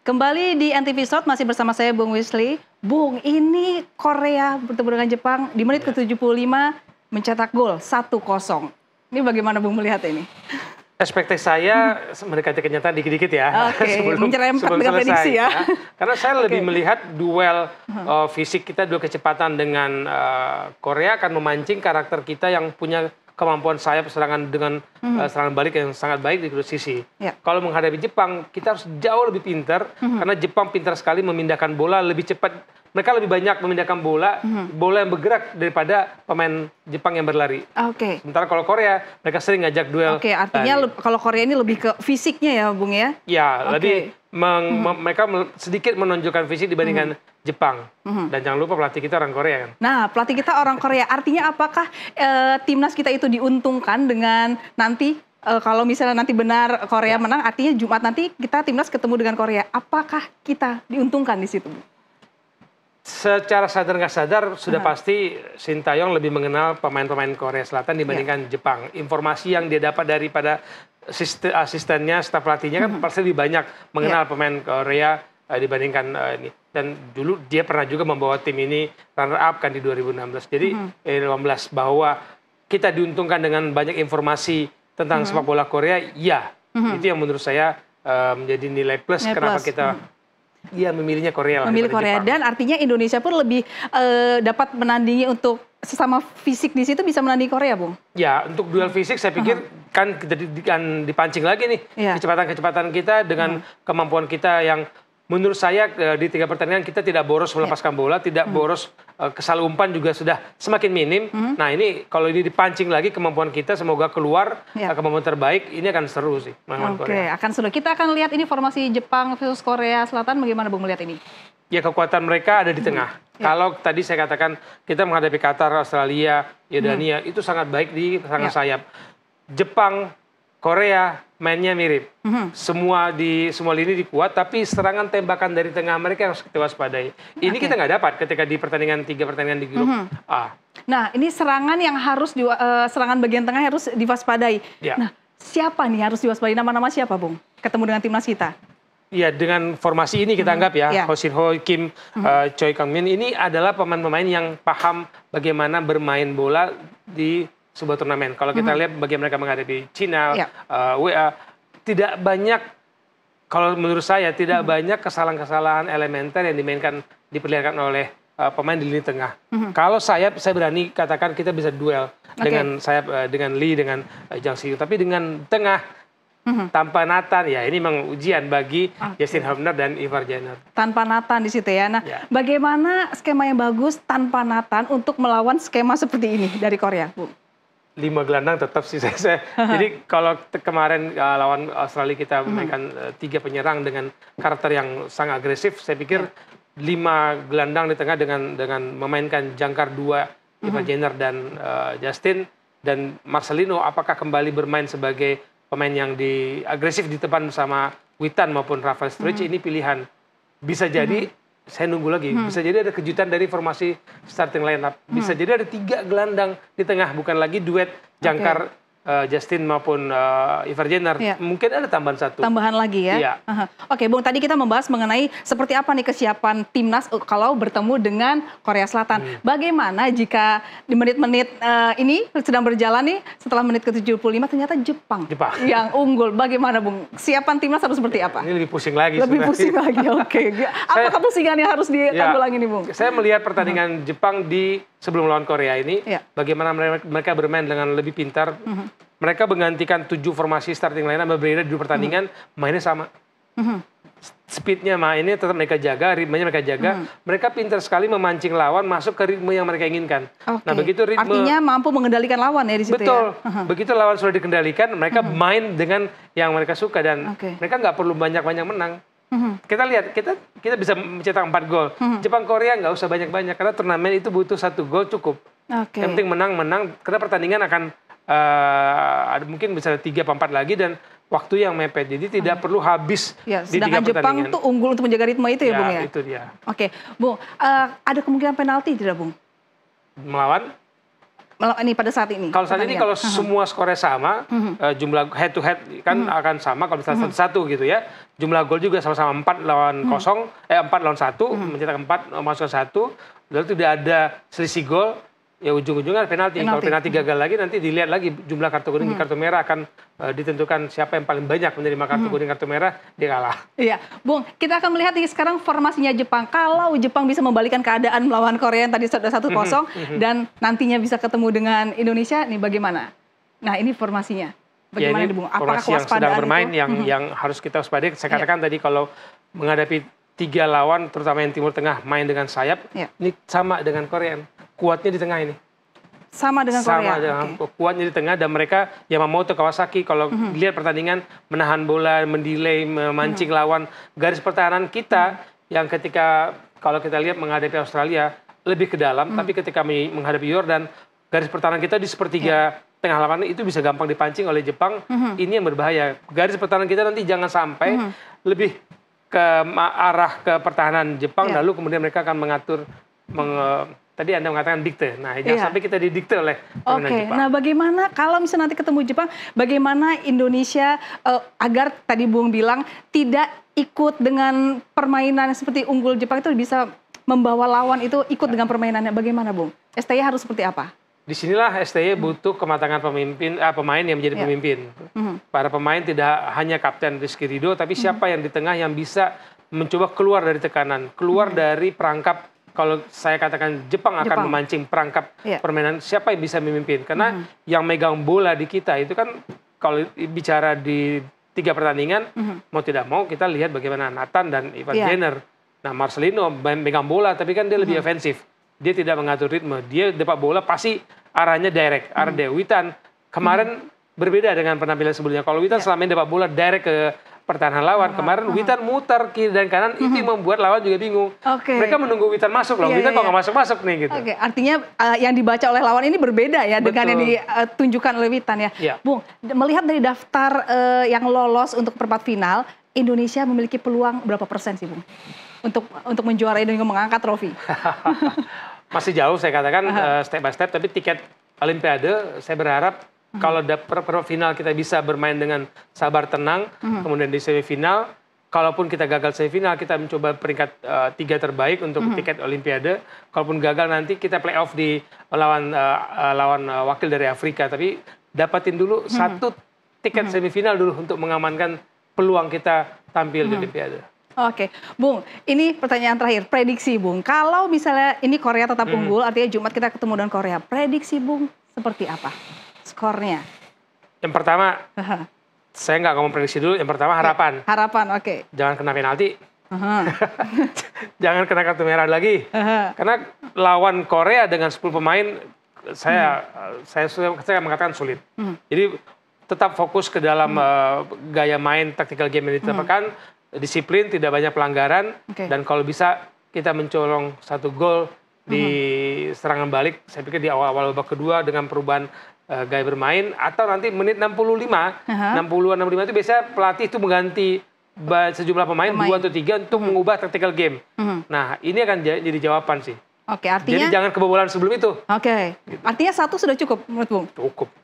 Kembali di NTV Sport masih bersama saya Bung Wisli. Bung, ini Korea bertemu dengan Jepang di menit ke-75 mencetak gol 1-0. Ini bagaimana Bung melihat ini? Ekspektasi saya mendekati kenyataan dikit-dikit ya. Menyerempet dengan prediksi ya. Karena saya lebih melihat duel fisik kita, duel kecepatan dengan Korea akan memancing karakter kita yang punya kemampuan sayap serangan dengan serangan balik yang sangat baik di kedua sisi. Kalau menghadapi Jepang, kita harus jauh lebih pintar karena Jepang pintar sekali memindahkan bola lebih cepat. Mereka lebih banyak memindahkan bola yang bergerak daripada pemain Jepang yang berlari. Sementara kalau Korea, mereka sering ngajak duel. Artinya kalau Korea ini lebih ke fisiknya ya, Bung ya? Ya, lebih mereka sedikit menonjolkan fisik dibandingkan Jepang. Dan jangan lupa pelatih kita orang Korea kan. Nah, pelatih kita orang Korea. Artinya apakah timnas kita itu diuntungkan dengan nanti kalau misalnya nanti benar Korea menang, artinya Jumat nanti kita timnas ketemu dengan Korea. Apakah kita diuntungkan di situ? Secara sadar nggak sadar sudah pasti Shin Tae-yong lebih mengenal pemain-pemain Korea Selatan dibandingkan Jepang. Informasi yang dia dapat daripada asistennya, staf pelatihnya kan pasti lebih banyak mengenal pemain Korea dibandingkan ini. Dan dulu dia pernah juga membawa tim ini runner up kan di 2016. Jadi 2018 bahwa kita diuntungkan dengan banyak informasi tentang sepak bola Korea, ya. Itu yang menurut saya menjadi nilai plus kenapa kita memilihnya Korea lah. Memilih Korea. Dan artinya Indonesia pun lebih dapat menandingi untuk sesama fisik di situ bisa menandingi Korea, Bung? Ya, untuk duel fisik saya pikir kan kita dipancing lagi nih. Kecepatan-kecepatan kita dengan kemampuan kita yang menurut saya di 3 pertandingan kita tidak boros melepaskan bola, tidak boros kesal umpan juga sudah semakin minim. Nah ini kalau ini dipancing lagi kemampuan kita semoga keluar kemampuan terbaik, ini akan seru sih melawan Korea. Akan seru. Kita akan lihat ini formasi Jepang versus Korea Selatan, bagaimana Bung melihat ini? Ya kekuatan mereka ada di tengah. Kalau tadi saya katakan kita menghadapi Qatar, Australia, Yordania itu sangat baik di serangan sayap. Jepang, Korea mainnya mirip. Semua lini dikuat, tapi serangan tembakan dari tengah mereka harus kita waspadai. Ini kita nggak dapat ketika di pertandingan 3 pertandingan di grup A. Nah, ini serangan yang harus serangan bagian tengah harus diwaspadai. Nah, siapa nih harus diwaspadai? Nama-nama siapa, Bung? Ketemu dengan timnas kita. Iya, dengan formasi ini kita anggap ya, Ho Shin Ho, Kim, Choi Kang Min ini adalah pemain-pemain yang paham bagaimana bermain bola di sebuah turnamen. Kalau kita lihat bagaimana mereka menghadapi Cina, WA, tidak banyak, kalau menurut saya tidak banyak kesalahan-kesalahan elementer yang diperlihatkan oleh pemain di lini tengah. Kalau sayap, saya berani katakan kita bisa duel dengan sayap, dengan Lee, dengan Jang Si-hyun. Tapi dengan tengah, tanpa Nathan, ya ini memang ujian bagi Justin Hubner dan Ivar Jenner. Tanpa Nathan di situ ya. Nah, bagaimana skema yang bagus tanpa Nathan untuk melawan skema seperti ini dari Korea, Bu? 5 gelandang tetap sih saya. Jadi kalau kemarin lawan Australia kita memainkan 3 penyerang dengan karakter yang sangat agresif, saya pikir 5 gelandang di tengah dengan memainkan jangkar 2 Ivar Jenner dan Justin dan Marcelino apakah kembali bermain sebagai pemain yang agresif di depan bersama Witan maupun Rafael Struijk, ini pilihan. Bisa jadi saya nunggu lagi. Bisa jadi ada kejutan dari formasi starting lineup. Bisa jadi ada 3 gelandang di tengah, bukan lagi duet jangkar Justin maupun Ivar Jenner. Mungkin ada tambahan 1. Tambahan lagi ya? Oke, Bung, tadi kita membahas mengenai seperti apa nih kesiapan timnas kalau bertemu dengan Korea Selatan. Bagaimana jika di menit-menit ini sedang berjalan nih, setelah menit ke-75 ternyata Jepang yang unggul. Bagaimana, Bung? Kesiapan timnas harus seperti apa? Ini lebih pusing lagi. Lebih pusing lagi, Apa kepusingan yang harus ditanggulangi nih, Bung? Saya melihat pertandingan Jepang sebelum lawan Korea ini, bagaimana mereka bermain dengan lebih pintar. Mereka menggantikan 7 formasi starting line berbeda di pertandingan, mainnya sama. Speednya mainnya tetap mereka jaga, ritmenya mereka jaga. Mereka pintar sekali memancing lawan masuk ke ritme yang mereka inginkan. Nah, begitu ritme, artinya mampu mengendalikan lawan ya di situ. Betul. Begitu lawan sudah dikendalikan, mereka main dengan yang mereka suka dan mereka nggak perlu banyak-banyak menang. Kita lihat, kita bisa mencetak 4 gol. Jepang Korea nggak usah banyak-banyak karena turnamen itu butuh 1 gol cukup. Yang penting menang karena pertandingan akan ada mungkin bisa 3-4 lagi dan waktu yang mepet. Jadi tidak perlu habis di 3 pertandingan. Sedangkan Jepang tuh unggul untuk menjaga ritme itu ya, Bung ya? Itu dia. Oke, Bung, ada kemungkinan penalti tidak, Bung? Melawan ini pada saat ini? Kalau saat ini kalau semua skornya sama, jumlah head to head kan akan sama kalau misalnya 1-1 gitu ya. Jumlah gol juga sama-sama 4 lawan 0, 4 lawan 1, mencetak 4, masukkan 1. Lalu tidak ada selisih gol, ya ujung-ujungnya penalti. Kalau penalti gagal lagi nanti dilihat lagi jumlah kartu kuning, kartu merah akan ditentukan siapa yang paling banyak menerima kartu kuning, kartu merah, dia kalah. Iya, Bung, kita akan melihat nih sekarang formasinya Jepang. Kalau Jepang bisa membalikan keadaan melawan Korea yang tadi sudah 1-0 dan nantinya bisa ketemu dengan Indonesia, nih bagaimana? Nah, ini formasinya. Bagaimana, ya, ini Bung? Apakah formasi yang sedang bermain itu? yang harus kita waspadai. Saya katakan tadi kalau menghadapi 3 lawan, terutama yang Timur Tengah main dengan sayap, ini sama dengan Korea. Kuatnya di tengah ini. Sama dengan Korea? Sama dengan kuatnya di tengah, dan mereka Yamamoto, Kawasaki, kalau lihat pertandingan, menahan bola, mendelay, memancing lawan. Garis pertahanan kita yang ketika, kalau kita lihat menghadapi Australia, lebih ke dalam, tapi ketika menghadapi Yordan, garis pertahanan kita di sepertiga tengah lapangan itu bisa gampang dipancing oleh Jepang. Ini yang berbahaya. Garis pertahanan kita nanti jangan sampai lebih ke arah ke pertahanan Jepang, lalu kemudian mereka akan mengatur, tadi Anda mengatakan dikte. Nah, jangan sampai kita didikte oleh permainan Jepang. Nah bagaimana kalau misalnya nanti ketemu Jepang, bagaimana Indonesia agar tadi Bung bilang tidak ikut dengan permainan seperti unggul Jepang itu bisa membawa lawan itu ikut dengan permainannya. Bagaimana, Bung? STY harus seperti apa? Disinilah STY butuh kematangan pemain yang menjadi pemimpin. Para pemain tidak hanya Kapten Rizky Ridho, tapi siapa yang di tengah yang bisa mencoba keluar dari tekanan, keluar dari perangkap. Kalau saya katakan Jepang akan memancing perangkap permainan, siapa yang bisa memimpin? Karena yang megang bola di kita itu kan, kalau bicara di 3 pertandingan, mau tidak mau kita lihat bagaimana Nathan dan Ivan Jenner. Nah, Marcelino megang bola, tapi kan dia lebih ofensif. Dia tidak mengatur ritme. Dia dapat bola pasti arahnya direct. Arah Witan kemarin berbeda dengan penampilan sebelumnya. Kalau Witan selama ini dapat bola direct ke pertahanan lawan. Kemarin Witan mutar kiri dan kanan, itu membuat lawan juga bingung. Mereka menunggu Witan masuk loh. Witan kok nggak masuk-masuk nih gitu. Artinya yang dibaca oleh lawan ini berbeda ya dengan yang ditunjukkan oleh Witan ya. Bung, melihat dari daftar yang lolos untuk perempat final, Indonesia memiliki peluang berapa persen sih, Bung? Untuk menjuarai dan mengangkat trofi. Masih jauh saya katakan, step by step, tapi tiket Olimpiade saya berharap kalau perempat final kita bisa bermain dengan sabar tenang, kemudian di semifinal, kalaupun kita gagal semifinal, kita mencoba peringkat 3 terbaik untuk tiket Olimpiade. Kalaupun gagal nanti kita playoff di lawan wakil dari Afrika, tapi dapatin dulu 1 tiket semifinal dulu untuk mengamankan peluang kita tampil di Olimpiade. Oke, Bung, ini pertanyaan terakhir, prediksi Bung. Kalau misalnya ini Korea tetap unggul, artinya Jumat kita ketemu dengan Korea. Prediksi Bung seperti apa skornya? Yang pertama, saya nggak ngomong prediksi dulu. Yang pertama harapan. Harapan, oke. Jangan kena penalti. Jangan kena kartu merah lagi. Karena lawan Korea dengan 10 pemain, saya mengatakan sulit. Jadi tetap fokus ke dalam gaya main, tactical game yang ditetapkan. Disiplin, tidak banyak pelanggaran, dan kalau bisa kita mencolong 1 gol di serangan balik. Saya pikir di awal-awal babak kedua dengan perubahan gaya bermain, atau nanti menit 65, 60-an 65 itu biasanya pelatih itu mengganti sejumlah pemain 2 atau 3 untuk mengubah tactical game. Nah, ini akan jadi jawaban sih. Artinya jadi jangan kebobolan sebelum itu. Gitu. Artinya 1 sudah cukup menurut Bung?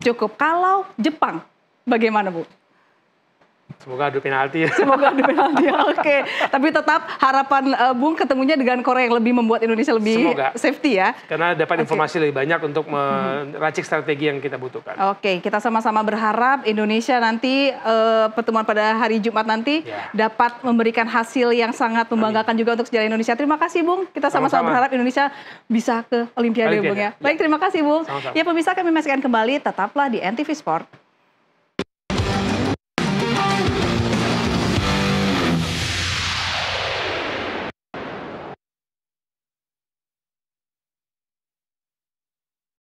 Cukup. Kalau Jepang, bagaimana, Bu? Semoga adu penalti. Semoga adu penalti. Tapi tetap harapan Bung ketemunya dengan Korea yang lebih membuat Indonesia lebih safety ya. Karena dapat informasi lebih banyak untuk meracik strategi yang kita butuhkan. Kita sama-sama berharap Indonesia nanti pertemuan pada hari Jumat nanti dapat memberikan hasil yang sangat membanggakan juga untuk sejarah Indonesia. Terima kasih Bung. Kita sama-sama berharap Indonesia bisa ke Olimpiade Bung ya. Baik, terima kasih Bung. Ya pemirsa, kami masihkan kembali, tetaplah di NTV Sport.